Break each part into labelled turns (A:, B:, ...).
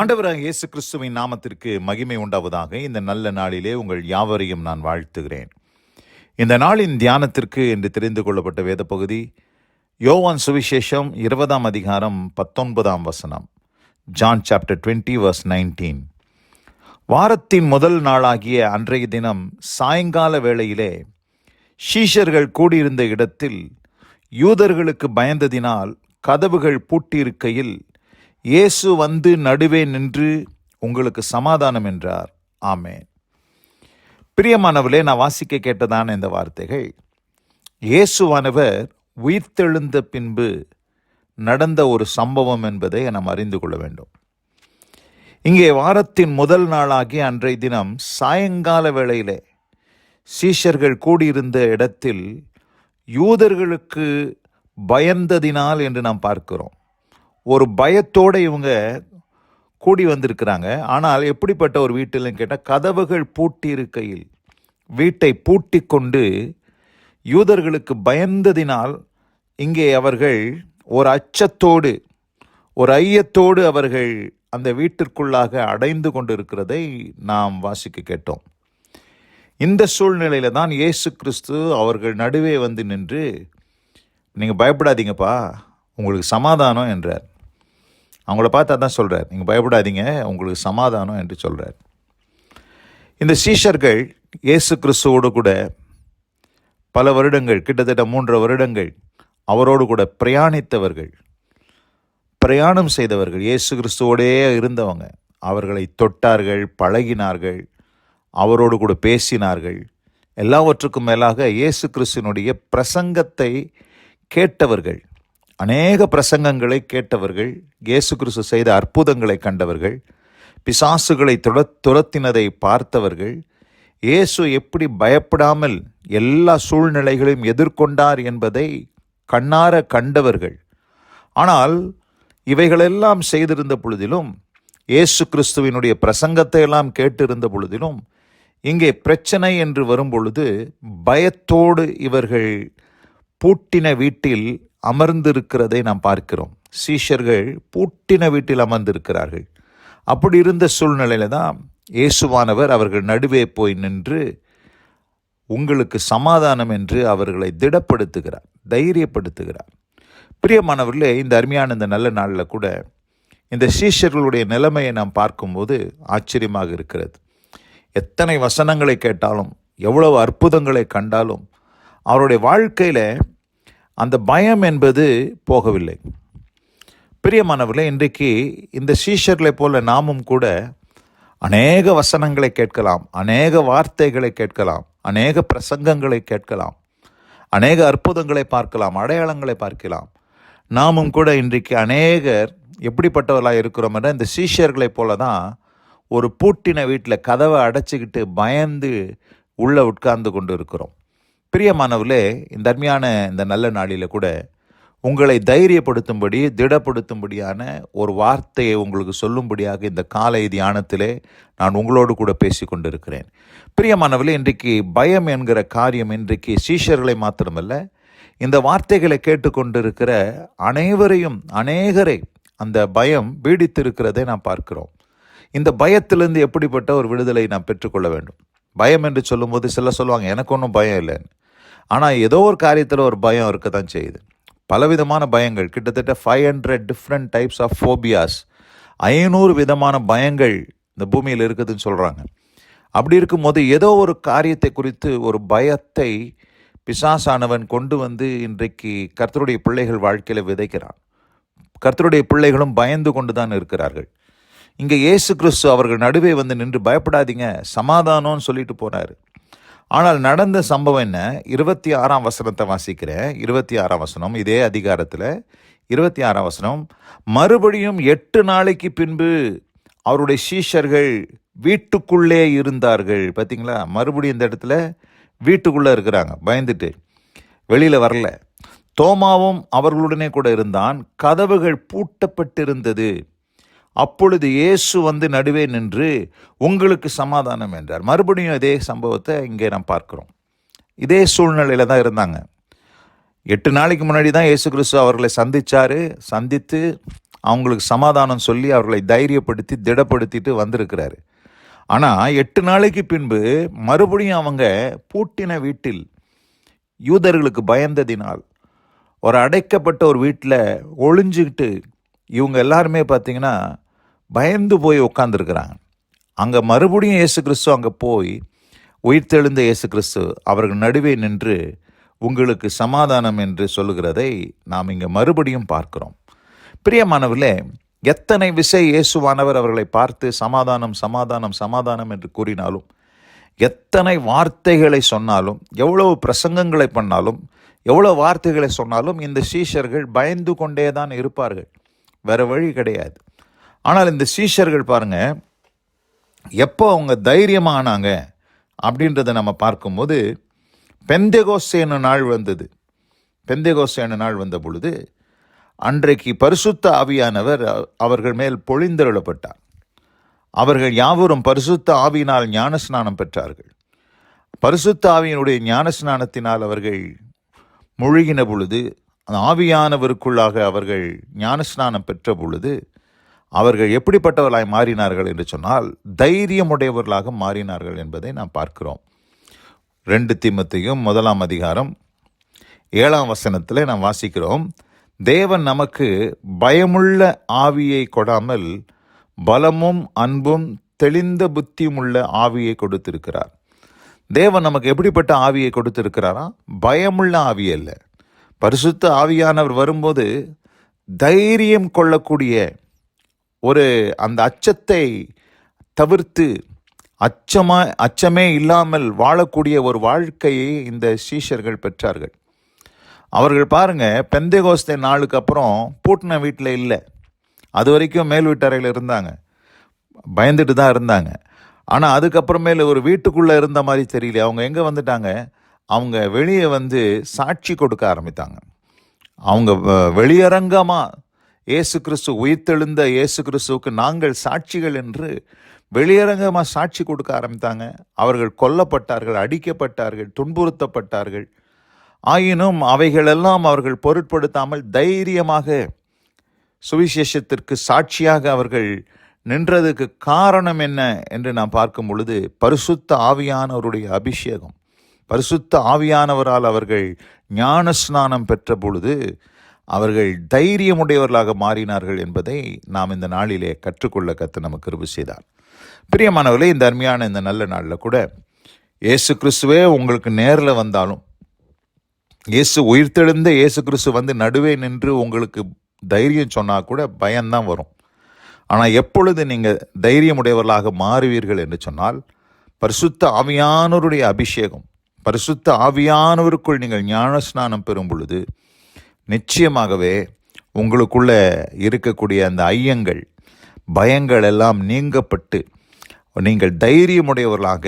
A: ஆண்டவராக இயேசு கிறிஸ்துவின் நாமத்திற்கு மகிமை உண்டாவதாக. இந்த நல்ல நாளிலே உங்கள் யாவரையும் நான் வாழ்த்துகிறேன். இந்த நாளின் தியானத்திற்கு என்று தெரிந்து கொள்ளப்பட்ட வேத பகுதி யோவான் சுவிசேஷம் 20 அதிகாரம் 19 ஜான் சாப்டர் 20 verse 19. வாரத்தின் முதல் நாளாகிய அன்றைய தினம் சாயங்கால வேளையிலே சீஷர்கள் கூடியிருந்த இடத்தில் யூதர்களுக்கு பயந்ததினால் கதவுகள் பூட்டியிருக்கையில் இயேசு வந்து நடுவே நின்று உங்களுக்கு சமாதானம் என்றார். ஆமென். பிரியமானவர்களே, நான் வாசிக்க கேட்டதான இந்த வார்த்தைகள் இயேசுவானவர் உயிர்த்தெழுந்த பின்பு நடந்த ஒரு சம்பவம் என்பதை நாம் அறிந்து கொள்ள வேண்டும். இங்கே வாரத்தின் முதல் நாளாகிய அன்றைய தினம் சாயங்கால வேளையிலே சீஷர்கள் கூடியிருந்த இடத்தில் யூதர்களுக்கு பயந்ததினால் என்று நாம் பார்க்கிறோம். ஒரு பயத்தோடு இவங்க கூடி வந்திருக்கிறாங்க. ஆனால் எப்படிப்பட்ட ஒரு வீட்டில்னு கேட்டால், கதவுகள் பூட்டி இருக்கையில் வீட்டை பூட்டி கொண்டு யூதர்களுக்கு பயந்ததினால் இங்கே அவர்கள் ஒரு அச்சத்தோடு ஒரு ஐயத்தோடு அவர்கள் அந்த வீட்டிற்குள்ளாக அடைந்து கொண்டு இருக்கிறதை நாம் வாசிக்க கேட்டோம். இந்த சூழ்நிலையில் தான் இயேசு கிறிஸ்து அவர்கள் நடுவே வந்து நின்று, நீங்கள் பயப்படாதீங்கப்பா, உங்களுக்கு சமாதானம் என்றார். அவங்கள பார்த்து அதான் சொல்கிறார், நீங்கள் பயப்படாதீங்க, உங்களுக்கு சமாதானம் என்று சொல்கிறார். இந்த சீஷர்கள் இயேசு கிறிஸ்துவோடு கூட பல வருடங்கள், கிட்டத்தட்ட 3 வருடங்கள் அவரோடு கூட பிரயாணம் செய்தவர்கள், இயேசு கிறிஸ்துவோடே இருந்தவங்க. அவர்களை தொட்டார்கள், பழகினார்கள், அவரோடு கூட பேசினார்கள். எல்லாவற்றுக்கும் மேலாக இயேசு கிறிஸ்துவினுடைய பிரசங்கத்தை கேட்டவர்கள், அநேக பிரசங்கங்களை கேட்டவர்கள், இயேசு கிறிஸ்து செய்த அற்புதங்களை கண்டவர்கள், பிசாசுகளை துரத்தினதை பார்த்தவர்கள், இயேசு எப்படி பயப்படாமல் எல்லா சூழ்நிலைகளையும் எதிர்கொண்டார் என்பதை கண்ணார கண்டவர்கள். ஆனால் இவைகளெல்லாம் செய்திருந்த பொழுதிலும், இயேசு கிறிஸ்துவினுடைய பிரசங்கத்தை எல்லாம் கேட்டிருந்த பொழுதிலும், இங்கே பிரச்சனை என்று வரும் பொழுது பயத்தோடு இவர்கள் பூட்டின வீட்டில் அமர்ந்திருக்கிறதை நாம் பார்க்கிறோம். சீஷர்கள் பூட்டின வீட்டில் அமர்ந்திருக்கிறார்கள். அப்படி இருந்த சூழ்நிலையில தான் இயேசுவானவர் அவர்கள் நடுவே போய் நின்று உங்களுக்கு சமாதானம் என்று அவர்களை திடப்படுத்துகிறார், தைரியப்படுத்துகிறார். பிரியமானவர்களே, இந்த அருமையான இந்த நல்ல நாளில் கூட இந்த சீஷர்களுடைய நிலைமையை நாம் பார்க்கும்போது ஆச்சரியமாக இருக்கிறது. எத்தனை வசனங்களை கேட்டாலும், எவ்வளவு அற்புதங்களை கண்டாலும் அவருடைய வாழ்க்கையில் அந்த பயம் என்பது போகவில்லை. பிரியமானவர்களே, இன்றைக்கு இந்த சீஷர்களை போல நாமும் கூட அநேக வசனங்களை கேட்கலாம், அநேக வார்த்தைகளை கேட்கலாம், அநேக பிரசங்கங்களை கேட்கலாம், அநேக அற்புதங்களை பார்க்கலாம், அடையாளங்களை பார்க்கலாம். நாமும் கூட இன்றைக்கு அநேகர் எப்படிப்பட்டவர்களாக இருக்கிறோம் என்ற இந்த சீஷர்களை போல தான் ஒரு பூட்டின வீட்டில் கதவை அடைச்சிக்கிட்டு பயந்து உள்ளே உட்கார்ந்து கொண்டு இருக்கிறோம். பிரியமானவர்களே, இந்த அருமையான இந்த நல்ல நாளில் கூட உங்களை தைரியப்படுத்தும்படி, திடப்படுத்தும்படியான ஒரு வார்த்தையை உங்களுக்கு சொல்லும்படியாக இந்த காலை தியானத்திலே நான் உங்களோடு கூட பேசி கொண்டிருக்கிறேன். பிரியமானவர்களே, இன்றைக்கு பயம் என்கிற காரியம் இன்றைக்கு சீஷர்களை மாத்திரமல்ல, இந்த வார்த்தைகளை கேட்டுக்கொண்டிருக்கிற அநேகரை அந்த பயம் பீடித்திருக்கிறதை நாம் பார்க்கிறோம். இந்த பயத்திலிருந்து எப்படிப்பட்ட ஒரு விடுதலை நாம் பெற்றுக்கொள்ள வேண்டும்? பயம் என்று சொல்லும்போது சில சொல்லுவாங்க, எனக்கு ஒன்றும் பயம் இல்லைன்னு. ஆனால் ஏதோ ஒரு காரியத்தில் ஒரு பயம் இருக்க தான் செய்யுது. பலவிதமான பயங்கள், கிட்டத்தட்ட 500 டிஃப்ரெண்ட் டைப்ஸ் ஆஃப் ஃபோபியாஸ், 500 விதமான பயங்கள் இந்த பூமியில் இருக்குதுன்னு சொல்கிறாங்க. அப்படி இருக்கும்போது ஏதோ ஒரு காரியத்தை குறித்து ஒரு பயத்தை பிசாசானவன் கொண்டு வந்து இன்றைக்கு கர்த்தருடைய பிள்ளைகள் வாழ்க்கையில் விதைக்கிறான். கர்த்தருடைய பிள்ளைகளும் பயந்து கொண்டு தான் இருக்கிறார்கள். இங்கே இயேசு கிறிஸ்து அவர்கள் நடுவே வந்து நின்று பயப்படாதீங்க, சமாதானம்னு சொல்லிட்டு போனார். ஆனால் நடந்த சம்பவம் என்ன? 26ஆம் வசனத்தை வாசிக்கிறேன். 26ஆம் வசனம், இதே அதிகாரத்தில் 26ஆம் வசனம், மறுபடியும் 8 நாளைக்கு பின்பு அவருடைய சீஷர்கள் வீட்டுக்குள்ளே இருந்தார்கள். பார்த்தீங்களா, மறுபடியும் இந்த இடத்துல வீட்டுக்குள்ளே இருக்கிறாங்க, பயந்துட்டு வெளியில் வரல. தோமாவும் அவர்களுடனே கூட இருந்தான். கதவுகள் பூட்டப்பட்டிருந்தது. அப்பொழுது இயேசு வந்து நடுவே நின்று உங்களுக்கு சமாதானம் என்றார். மறுபடியும் இதே சம்பவத்தை இங்கே நாம் பார்க்கிறோம். இதே சூழ்நிலையில் தான் இருந்தாங்க. 8 நாளைக்கு முன்னாடி தான் இயேசு கிறிஸ்து அவர்களை சந்தித்து அவங்களுக்கு சமாதானம் சொல்லி அவர்களை தைரியப்படுத்தி திடப்படுத்திட்டு வந்திருக்கிறாரு. ஆனால் 8 நாளைக்கு பின்பு மறுபடியும் அவங்க பூட்டின வீட்டில் யூதர்களுக்கு பயந்ததினால் ஒரு அடைக்கப்பட்ட ஒரு வீட்டில் ஒளிஞ்சுக்கிட்டு இவங்க எல்லாருமே பார்த்திங்கன்னா பயந்து போய் உட்காந்துருக்குறாங்க. அங்கே மறுபடியும் இயேசு கிறிஸ்து அங்கே போய் உயிர்த்தெழுந்த இயேசு கிறிஸ்து அவர்கள் நடுவே நின்று உங்களுக்கு சமாதானம் என்று சொல்லுகிறதை நாம் இங்கே மறுபடியும் பார்க்கிறோம். பிரியமானவர்களே, எத்தனை விசை இயேசுவானவர் அவர்களை பார்த்து சமாதானம் சமாதானம் சமாதானம் என்று கூறினாலும், எத்தனை வார்த்தைகளை சொன்னாலும், எவ்வளவு பிரசங்கங்களை பண்ணாலும், எவ்வளோ வார்த்தைகளை சொன்னாலும் இந்த சீஷர்கள் பயந்து கொண்டே தான் இருப்பார்கள். வேற வழி கிடையாது. ஆனால் இந்த சீஷர்கள் பாருங்க, எப்போ அவங்க தைரியமானாங்க அப்படின்றத நம்ம பார்க்கும்போது, பெந்தெகோஸ்தே நாள் வந்தது. பெந்தெகோஸ்தே நாள் வந்த பொழுது அன்றைக்கு பரிசுத்த ஆவியானவர் அவர்கள் மேல் பொழிந்தருளப்பட்டார். அவர்கள் யாவரும் பரிசுத்த ஆவியினால் ஞானஸ்நானம் பெற்றார்கள். பரிசுத்த ஆவியினுடைய ஞானஸ்நானத்தினால் அவர்கள் முழுகின பொழுது, ஆவியானவருக்குள்ளாக அவர்கள் ஞானஸ்நானம் பெற்ற பொழுது அவர்கள் எப்படிப்பட்டவர்களாய் மாறினார்கள் என்று சொன்னால், தைரியமுடையவர்களாக மாறினார்கள் என்பதை நாம் பார்க்கிறோம். 2 தீமோத்தேயும் 1 அதிகாரம் 7 வசனத்தில் நாம் வாசிக்கிறோம், தேவன் நமக்கு பயமுள்ள ஆவியை கொடாமல் பலமும் அன்பும் தெளிந்த புத்தியுமுள்ள ஆவியை கொடுத்திருக்கிறார். தேவன் நமக்கு எப்படிப்பட்ட ஆவியை கொடுத்திருக்கிறாரா? பயமுள்ள ஆவி அல்ல. பரிசுத்த ஆவியானவர் வரும்போது தைரியம் கொள்ளக்கூடிய ஒரு அந்த அச்சத்தை தவிர்த்து அச்சமே இல்லாமல் வாழக்கூடிய ஒரு வாழ்க்கையை இந்த சீஷர்கள் பெற்றார்கள். அவர்கள் பாருங்க, பெந்தெகோஸ்தே நாளுக்கு அப்புறம் பூட்டின வீட்டில் இல்லை. அது வரைக்கும் மேல் வீட்டறையில் இருந்தாங்க, பயந்துட்டு தான் இருந்தாங்க. ஆனால் அதுக்கப்புறமேல ஒரு வீட்டுக்குள்ளே இருந்த மாதிரி தெரியல. அவங்க எங்கே வந்துட்டாங்க? அவங்க வெளியே வந்து சாட்சி கொடுக்க ஆரம்பித்தாங்க. அவங்க வெளியரங்கமாக இயேசு கிறிஸ்து உயிர்த்தெழுந்த இயேசு கிறிஸ்துவுக்கு நாங்கள் சாட்சிகள் என்று வெளியரங்கமாக சாட்சி கொடுக்க ஆரம்பித்தாங்க. அவர்கள் கொல்லப்பட்டார்கள், அடிக்கப்பட்டார்கள், துன்புறுத்தப்பட்டார்கள். ஆயினும் அவைகளெல்லாம் அவர்கள் பொருட்படுத்தாமல் தைரியமாக சுவிசேஷத்திற்கு சாட்சியாக அவர்கள் நின்றதுக்கு காரணம் என்ன என்று நாம் பார்க்கும் பொழுது, பரிசுத்த ஆவியானவருடைய அபிஷேகம். பரிசுத்த ஆவியானவரால் அவர்கள் ஞான ஸ்நானம் பெற்ற பொழுது அவர்கள் தைரியமுடையவர்களாக மாறினார்கள் என்பதை நாம் இந்த நாளிலே கற்றுக்கொள்ள கர்த்தர் நமக்கு கிருபை செய்தார். பிரியமானவர்களே, இந்த அருமையான இந்த நல்ல நாளில் கூட இயேசு கிறிஸ்துவே உங்களுக்கு நேரில் வந்தாலும், இயேசு உயிர்த்தெழுந்த இயேசு கிறிஸ்து வந்து நடுவே நின்று உங்களுக்கு தைரியம் சொன்னால் கூட பயம்தான் வரும். ஆனால் எப்பொழுது நீங்கள் தைரியமுடையவர்களாக மாறுவீர்கள் என்று சொன்னால், பரிசுத்த ஆவியானவருடைய அபிஷேகம், பரிசுத்த ஆவியானவருக்குள் நீங்கள் ஞானஸ்நானம் பெறும் பொழுது நிச்சயமாகவே உங்களுக்குள்ள இருக்கக்கூடிய அந்த ஐயங்கள், பயங்கள் எல்லாம் நீங்கப்பட்டு நீங்கள் தைரியமுடையவர்களாக,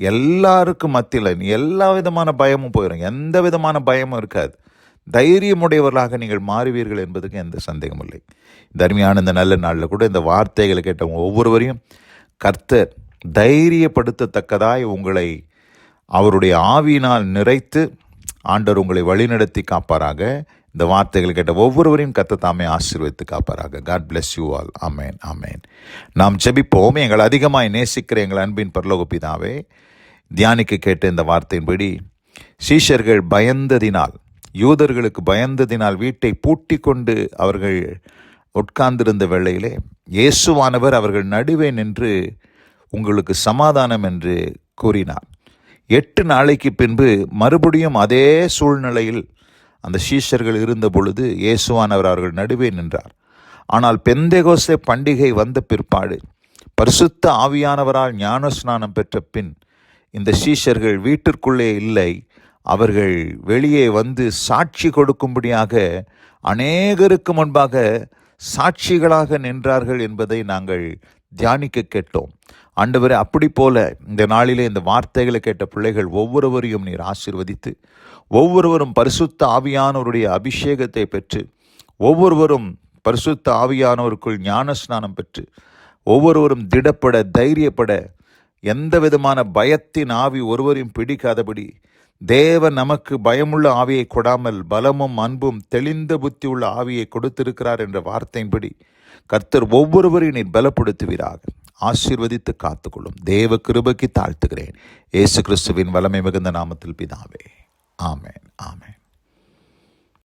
A: எல்லாருக்கும் மத்தியில் எல்லா விதமான பயமும் போயிடும், எந்த விதமான பயமும் இருக்காது, தைரியமுடையவர்களாக நீங்கள் மாறுவீர்கள் என்பதுக்கு எந்த சந்தேகமும் இல்லை. இந்த அருமையான இந்த நல்ல நாளில் கூட இந்த வார்த்தைகளை கேட்டவங்க ஒவ்வொருவரையும் கர்த்தர் தைரியப்படுத்தத்தக்கதாய் உங்களை அவருடைய ஆவியினால் நிறைத்து ஆண்டவர் உங்களை வழிநடத்தி காப்பாராக. இந்த வார்த்தைகளை கேட்ட ஒவ்வொருவரையும் கர்த்தர் தாமே ஆசீர்வதித்து காப்பாராக. God bless you all. ஆமேன், ஆமேன். நாம் ஜெபிப்போம். எங்கள் அதிகமாய் நேசிக்கிற எங்கள் அன்பின் பரலோக பிதாவே, தியானிக்க கேட்ட இந்த வார்த்தையின்படி சீஷர்கள் பயந்ததினால், யூதர்களுக்கு பயந்ததினால் வீட்டை பூட்டி கொண்டு அவர்கள் உட்கார்ந்திருந்த வேளையிலே இயேசுவானவர் அவர்கள் நடுவே நின்று உங்களுக்கு சமாதானம் என்று கூறினார். 8 நாளைக்கு பின்பு மறுபடியும் அதே சூழ்நிலையில் அந்த சீஷர்கள் இருந்த பொழுது இயேசுவானவர் அவர்கள் நடுவே நின்றார். ஆனால் பெந்தெகோஸ்தே பண்டிகை வந்த பிற்பாடு, பரிசுத்த ஆவியானவரால் ஞானஸ்நானம் பெற்ற பின் இந்த சீஷர்கள் வீட்டிற்குள்ளே இல்லை, அவர்கள் வெளியே வந்து சாட்சி கொடுக்கும்படியாக அநேகருக்கு முன்பாக சாட்சிகளாக நின்றார்கள் என்பதை நாங்கள் தியானிக்க கேட்டோம். ஆண்டவரே, அப்படி போல இந்த நாளிலே இந்த வார்த்தைகளை கேட்ட பிள்ளைகள் ஒவ்வொருவரையும் நீர் ஆசீர்வதித்து, ஒவ்வொருவரும் பரிசுத்த ஆவியானவருடைய அபிஷேகத்தை பெற்று, ஒவ்வொருவரும் பரிசுத்த ஆவியானவருக்குள் ஞானஸ்நானம் பெற்று, ஒவ்வொருவரும் திடப்பட, தைரியப்பட, எந்த விதமான பயத்தின் ஆவி ஒருவரையும் பிடிக்காதபடி தேவன் நமக்கு பயமுள்ள ஆவியை கொடாமல் பலமும் அன்பும் தெளிந்த புத்தி உள்ள ஆவியை கொடுத்திருக்கிறார் என்ற வார்த்தையின்படி கர்த்தர் ஒவ்வொருவரையும் நீர் பலப்படுத்துவீராக. ஆசீர்வதித்து காத்துக்கொள்ளும். தேவ கிருபைக்கு தாழ்த்துகிறேன். இயேசு கிறிஸ்துவின் வல்லமை மிகுந்த நாமத்தில் பிதாவே. ஆமென், ஆமென்.